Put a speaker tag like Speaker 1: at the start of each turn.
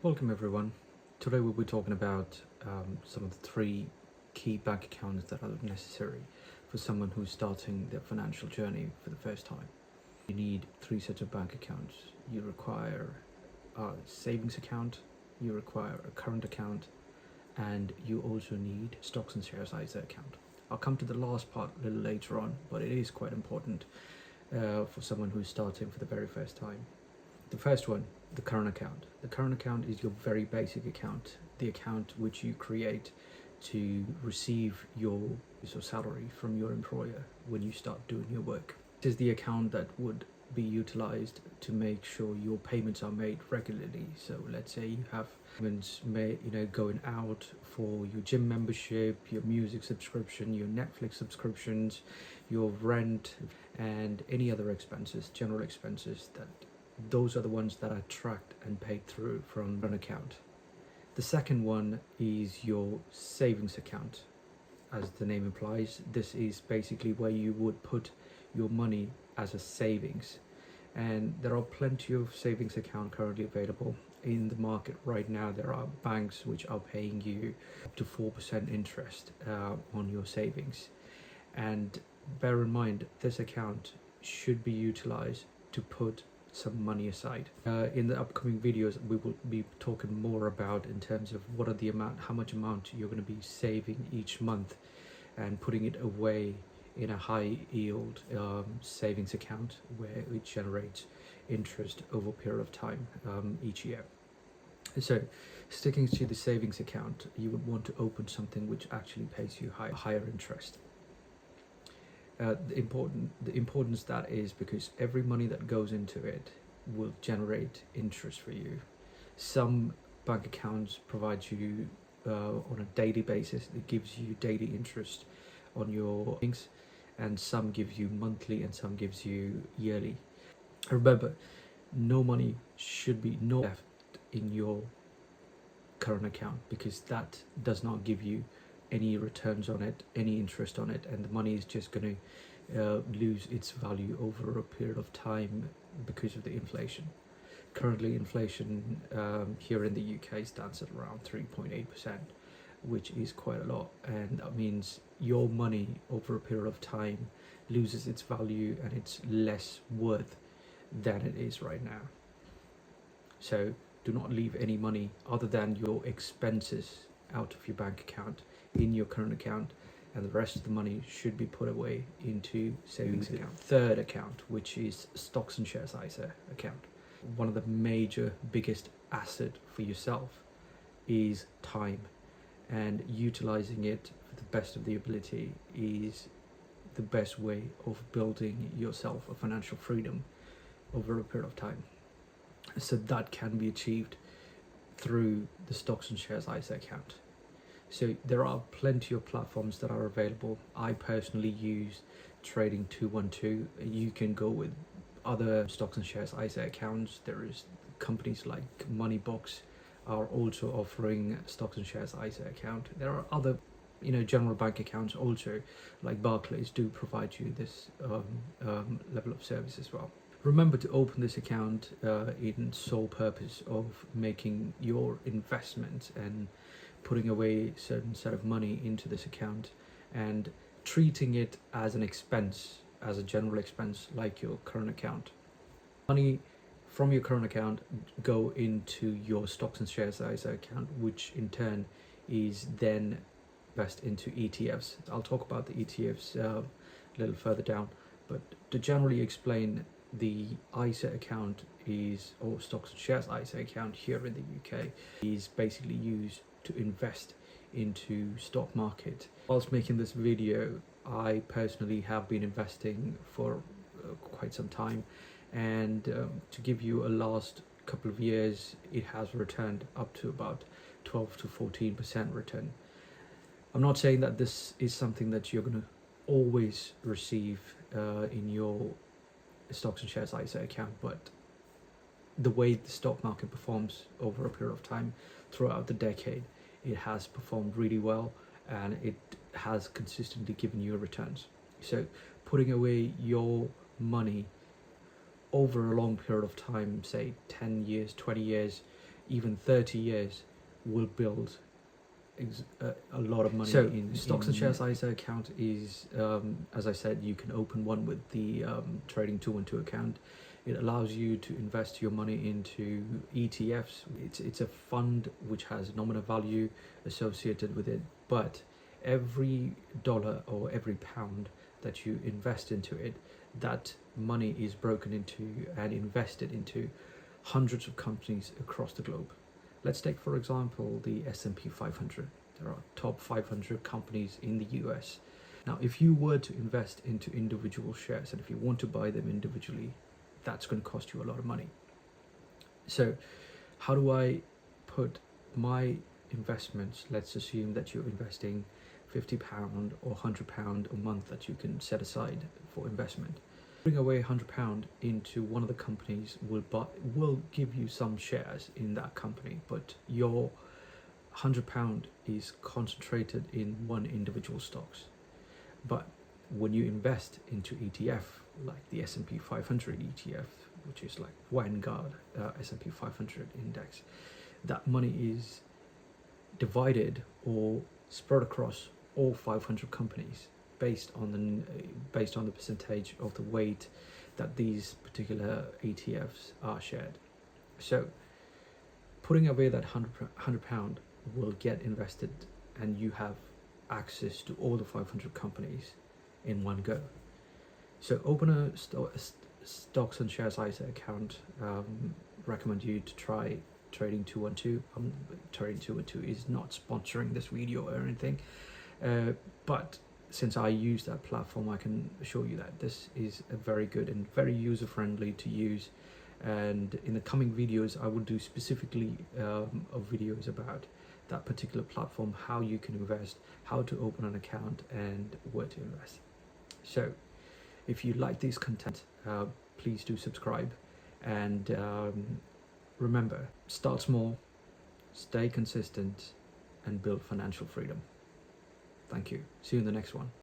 Speaker 1: Welcome everyone. Today we'll be talking about some of the three key bank accounts that are necessary for someone who's starting their financial journey for the first time. You need three sets of bank accounts. You require a savings account, you require a current account, and you also need stocks and shares ISA account. I'll come to the last part a little later on, but it is quite important for someone who's starting for the very first time. The first one, the current account. The current account is your very basic account, the account which you create to receive your salary from your employer when you start doing your work. This is the account that would be utilized to make sure your payments are made regularly. So let's say you have payments made, going out for your gym membership, your music subscription, your Netflix subscriptions, your rent, and any other expenses, general expenses. Those are the ones that are tracked and paid through from an account. The second one is your savings account. As the name implies, this is basically where you would put your money as a savings. And there are plenty of savings accounts currently available in the market right now. There are banks which are paying you up to 4% interest on your savings. And bear in mind, this account should be utilized to put some money aside. In the upcoming videos, we will be talking more about in terms of what are the amount, how much amount you're going to be saving each month and putting it away in a high yield savings account where it generates interest over a period of time each year. So sticking to the savings account, you would want to open something which actually pays you higher interest. The importance that is because every money that goes into it will generate interest for you. Some bank accounts provide you on a daily basis. It gives you daily interest on your things, and some gives you monthly and some gives you yearly. Remember, no money should be left in your current account because that does not give you any returns on it, any interest on it, and the money is just going to lose its value over a period of time because of the inflation. Currently, inflation here in the UK stands at around 3.8%, which is quite a lot, and that means your money over a period of time loses its value and it's less worth than it is right now. So do not leave any money other than your expenses out of your bank account in your current account, and the rest of the money should be put away into savings account. Third account, which is stocks and shares ISA account. One of the major biggest asset for yourself is time, and utilizing it for the best of the ability is the best way of building yourself a financial freedom over a period of time. So that can be achieved through the stocks and shares ISA account. So there are plenty of platforms that are available. I personally use Trading 212. You can go with other stocks and shares ISA accounts. There is companies like Moneybox are also offering stocks and shares ISA account. There are other general bank accounts also, like Barclays, do provide you this level of service as well. Remember to open this account in sole purpose of making your investment and putting away a certain set of money into this account and treating it as an expense, as a general expense like your current account. Money from your current account go into your stocks and shares ISA account, which in turn is then invested into ETFs. I'll talk about the ETFs a little further down, but to generally explain, the ISA account or stocks and shares ISA account here in the UK is basically used to invest into stock market. Whilst making this video, I personally have been investing for quite some time, and to give you a last couple of years, it has returned up to about 12 to 14% return. I'm not saying that this is something that you're going to always receive in your stocks and shares ISA account, but the way the stock market performs over a period of time throughout the decade, it has performed really well and it has consistently given you returns. So putting away your money over a long period of time, say 10 years, 20 years, even 30 years will build a lot of money. So in stocks and shares ISA account is, as I said, you can open one with the trading 212 account. It allows you to invest your money into ETFs. It's a fund which has nominal value associated with it, but every dollar or every pound that you invest into it, that money is broken into and invested into hundreds of companies across the globe. Let's take, for example, the S&P 500. There are top 500 companies in the US. Now, if you were to invest into individual shares, and if you want to buy them individually, that's going to cost you a lot of money. So how do I put my investments? Let's assume that you're investing £50 or £100 a month that you can set aside for investment. Putting away £100 into one of the companies will give you some shares in that company, but your £100 is concentrated in one individual stocks. But when you invest into ETF, like the S&P 500 ETF, which is like Vanguard S&P 500 index, that money is divided or spread across all 500 companies based on the percentage of the weight that these particular ETFs are shared. So putting away that £100 will get invested, and you have access to all the 500 companies in one go. So open a stocks and shares ISA account. Recommend you to try Trading 212. Trading 212 is not sponsoring this video or anything, but since I use that platform, I can assure you that this is a very good and very user-friendly to use. And in the coming videos, I will do specifically of videos about that particular platform, how you can invest, how to open an account, and where to invest. So if you like this content, please do subscribe, and remember, start small, stay consistent, and build financial freedom. Thank you. See you in the next one.